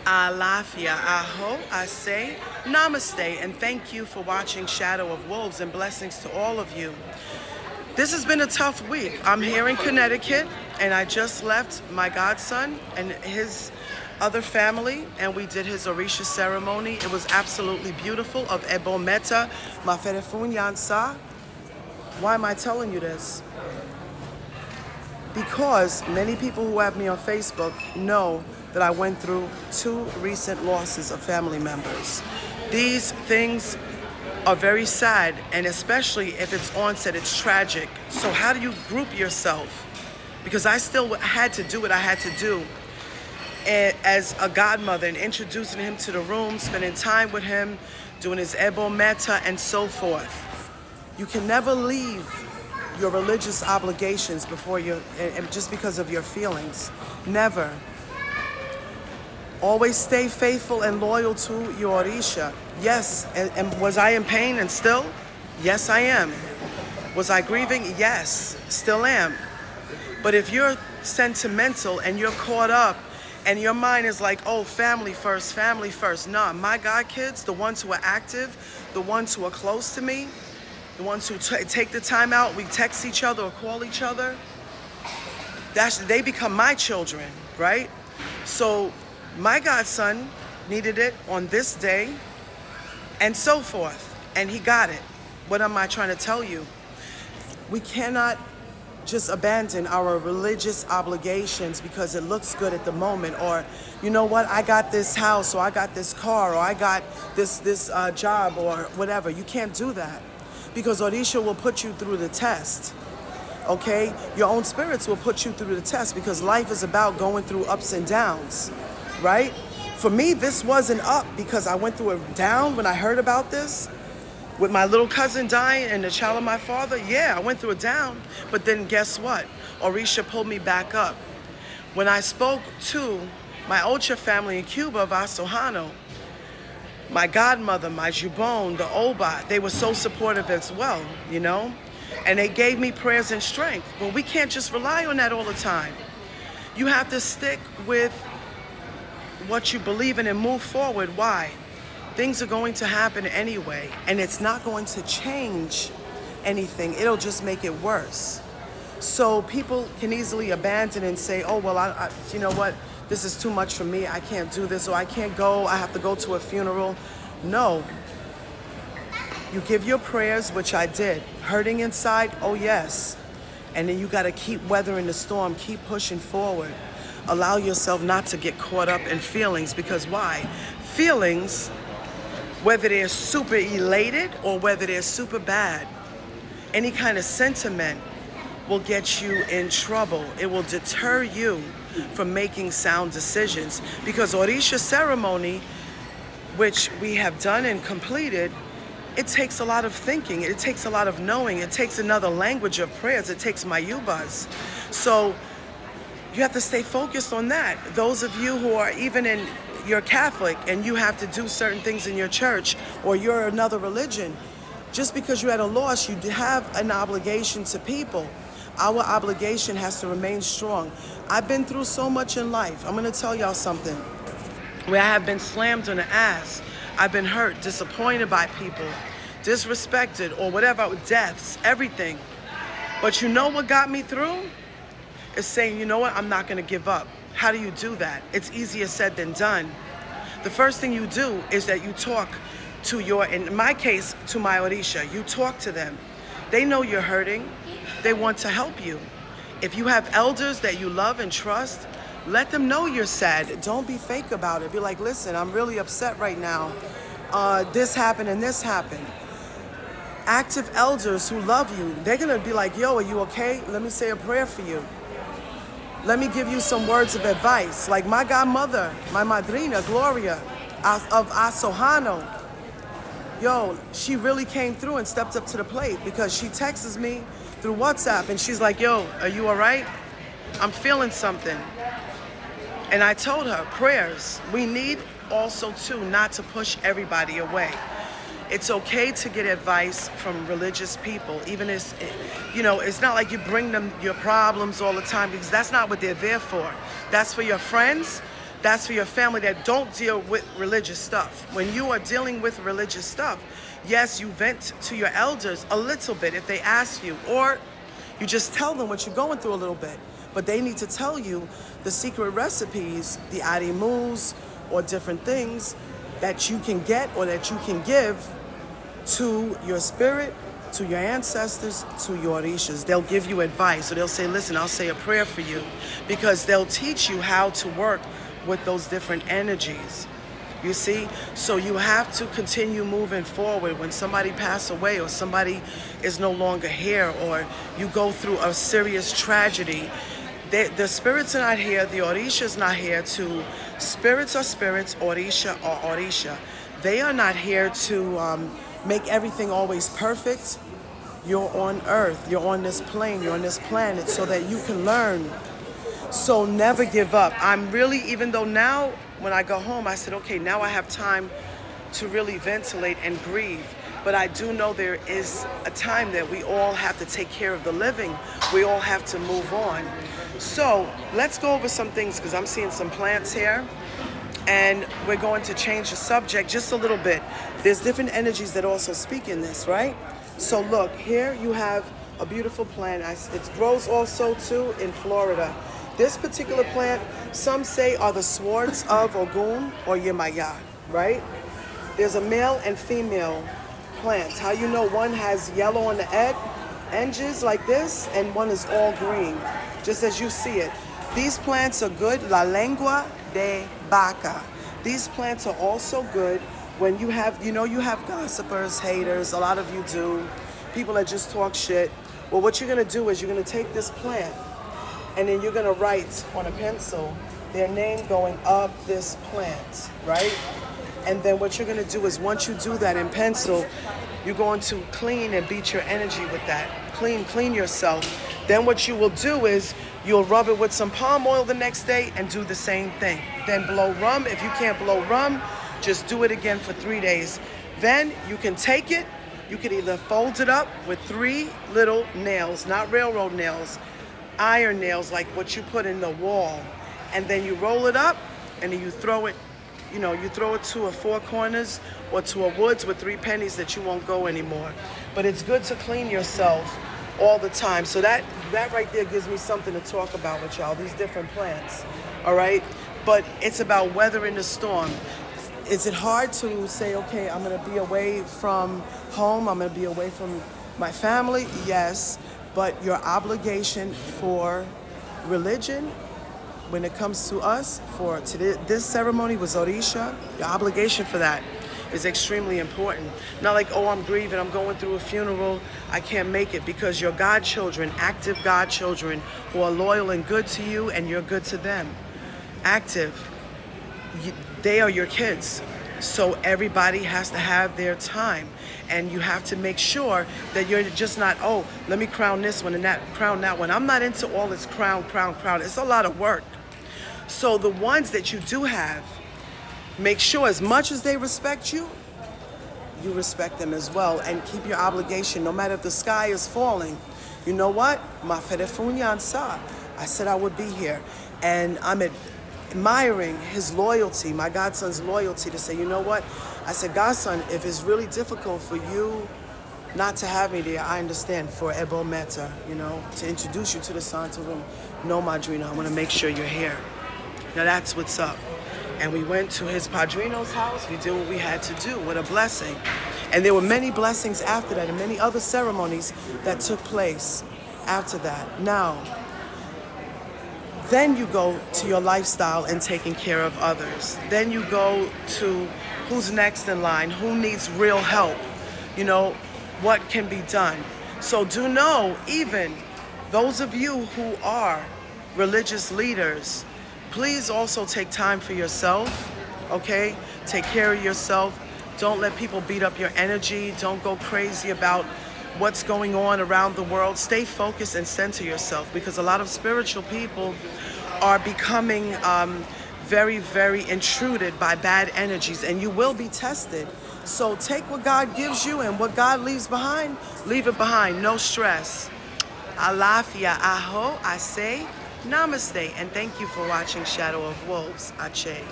Alafia, aho, I say namaste, and thank you for watching Shadow of Wolves, and blessings to all of you. This has been a tough week. I'm here in Connecticut, and I just left my godson and his other family, and we did his Orisha ceremony. It was absolutely beautiful, of Ebo Meta, Maferefun Yansa. Why am I telling you this? Because many people who have me on Facebook know that I went through 2 recent losses of family members. These things are very sad, and especially if it's onset, it's tragic. So how do you group yourself? Because I still had to do what I had to do as a godmother, and introducing him to the room, spending time with him, doing his Ebo Meta, and so forth. You can never leave your religious obligations before just because of your feelings. Never. Always stay faithful and loyal to your Orisha. Yes, and was I in pain and still? Yes, I am. Was I grieving? Yes, still am. But if you're sentimental and you're caught up and your mind is like, oh, family first, family first. Nah, my God kids, the ones who are active, the ones who are close to me, the ones who take the time out, we text each other or call each other, they become my children, right? So my godson needed it on this day, and so forth, and he got it. What am I trying to tell you? We cannot just abandon our religious obligations because it looks good at the moment, or you know what, I got this house, or I got this car, or I got this job, or whatever. You can't do that, because Orisha will put you through the test. Okay, your own spirits will put you through the test, because life is about going through ups and downs. Right? For me, this wasn't up, because I went through a down when I heard about this. With my little cousin dying and the child of my father, yeah, I went through a down. But then guess what? Orisha pulled me back up. When I spoke to my Ocha family in Cuba, Vasohano, my godmother, my Jubon, the Oba, they were so supportive as well, you know? And they gave me prayers and strength. But we can't just rely on that all the time. You have to stick with what you believe in and move forward. Why? Things are going to happen anyway, and it's not going to change anything. It'll just make it worse. So people can easily abandon and say, oh, well, you know what? This is too much for me. I can't do this, or I can't go. I have to go to a funeral. No. You give your prayers, which I did. Hurting inside? Oh, yes. And then you got to keep weathering the storm. Keep pushing forward. Allow yourself not to get caught up in feelings, because why? Feelings, whether they're super elated or whether they're super bad, any kind of sentiment will get you in trouble. It will deter you from making sound decisions, because Orisha ceremony, which we have done and completed, it takes a lot of thinking. It takes a lot of knowing. It takes another language of prayers. It takes mayubas. So you have to stay focused on that. Those of you who are you're Catholic and you have to do certain things in your church, or you're another religion, just because you had a loss, you have an obligation to people. Our obligation has to remain strong. I've been through so much in life. I'm gonna tell y'all something. Where I have been slammed on the ass. I've been hurt, disappointed by people, disrespected, or whatever, deaths, everything. But you know what got me through? Is saying, you know what, I'm not going to give up. How do you do that? It's easier said than done. The first thing you do is that you talk to in my case, to my Orisha. You talk to them. They know you're hurting. They want to help you. If you have elders that you love and trust, let them know you're sad. Don't be fake about it. Be like, listen, I'm really upset right now. This happened and this happened. Active elders who love you, they're going to be like, yo, are you okay? Let me say a prayer for you. Let me give you some words of advice. Like my godmother, my madrina, Gloria, of Asohano. Yo, she really came through and stepped up to the plate, because she texts me through WhatsApp and she's like, yo, are you all right? I'm feeling something. And I told her, prayers. We need also, too, not to push everybody away. It's okay to get advice from religious people, even if, you know, it's not like you bring them your problems all the time, because that's not what they're there for. That's for your friends That's for your family that don't deal with religious stuff. When you are dealing with religious stuff, yes, you vent to your elders a little bit if they ask you, or you just tell them what you're going through a little bit. But they need to tell you the secret recipes, the arimus, or different things that you can get or that you can give to your spirit, to your ancestors, to your orishas. They'll give you advice, or they'll say, listen, I'll say a prayer for you, because they'll teach you how to work with those different energies. You see? So you have to continue moving forward. When somebody passes away, or somebody is no longer here, or you go through a serious tragedy, the spirits are not here, the orisha is not here to, spirits are spirits, orisha are orisha. They are not here to make everything always perfect. You're on earth, you're on this plane, you're on this planet so that you can learn. So never give up. I'm really, even though now when I go home, I said, okay, now I have time to really ventilate and grieve. But I do know there is a time that we all have to take care of the living. We all have to move on. So let's go over some things, because I'm seeing some plants here. And we're going to change the subject just a little bit. There's different energies that also speak in this, right? So look, here you have a beautiful plant. It grows also too in Florida. This particular plant, some say are the swords of Ogun or Yemaya, right? There's a male and female plant. How you know one has yellow on the edges like this, and one is all green, just as you see it. These plants are good, la lengua de vaca. These plants are also good when you have, you have gossipers, haters, a lot of you do, people that just talk shit. Well, what you're gonna do is you're gonna take this plant, and then you're gonna write on a pencil their name going up this plant, right? And then what you're gonna do is, once you do that in pencil, you're going to clean and beat your energy with that. Clean yourself. Then what you will do is you'll rub it with some palm oil the next day and do the same thing. Then blow rum. If you can't blow rum, just do it again for 3 days. Then you can take it, you can either fold it up with 3 little nails, not railroad nails, iron nails like what you put in the wall. And then you roll it up, and then you throw it, you throw it to a 4 corners or to a woods with 3 pennies that you won't go anymore. But it's good to clean yourself all the time. So that right there gives me something to talk about with y'all, these different plants, all right? But it's about weathering the storm. Is it hard to say, okay, I'm gonna be away from home, I'm gonna be away from my family? Yes, but your obligation for religion, when it comes to us, this ceremony was Orisha, your obligation for that is extremely important. Not like, oh, I'm grieving, I'm going through a funeral, I can't make it, because your godchildren, active godchildren, who are loyal and good to you, and you're good to them. Active, they are your kids. So everybody has to have their time, and you have to make sure that you're just not, oh, let me crown this one and crown that one. I'm not into all this crown. It's a lot of work. So the ones that you do have, make sure as much as they respect you, you respect them as well, and keep your obligation. No matter if the sky is falling, you know what? Ma ferefunyan sa. I said I would be here, and I'm admiring his loyalty, my godson's loyalty, to say, you know what? I said, godson, if it's really difficult for you not to have me there, I understand, for Ebo Meta, to introduce you to the Santa Room. No, Madrina, I want to make sure you're here. Now that's what's up. And we went to his padrino's house. We did what we had to do with a blessing. And there were many blessings after that, and many other ceremonies that took place after that. Now, then you go to your lifestyle and taking care of others. Then you go to who's next in line, who needs real help, what can be done. So do know, even those of you who are religious leaders, please also take time for yourself, okay? Take care of yourself. Don't let people beat up your energy. Don't go crazy about what's going on around the world. Stay focused and center yourself, because a lot of spiritual people are becoming very, very intruded by bad energies, and you will be tested. So take what God gives you, and what God leaves behind, leave it behind. No stress. Alafia, aho, I say, Namaste, and thank you for watching Shadow of Wolves. Ache.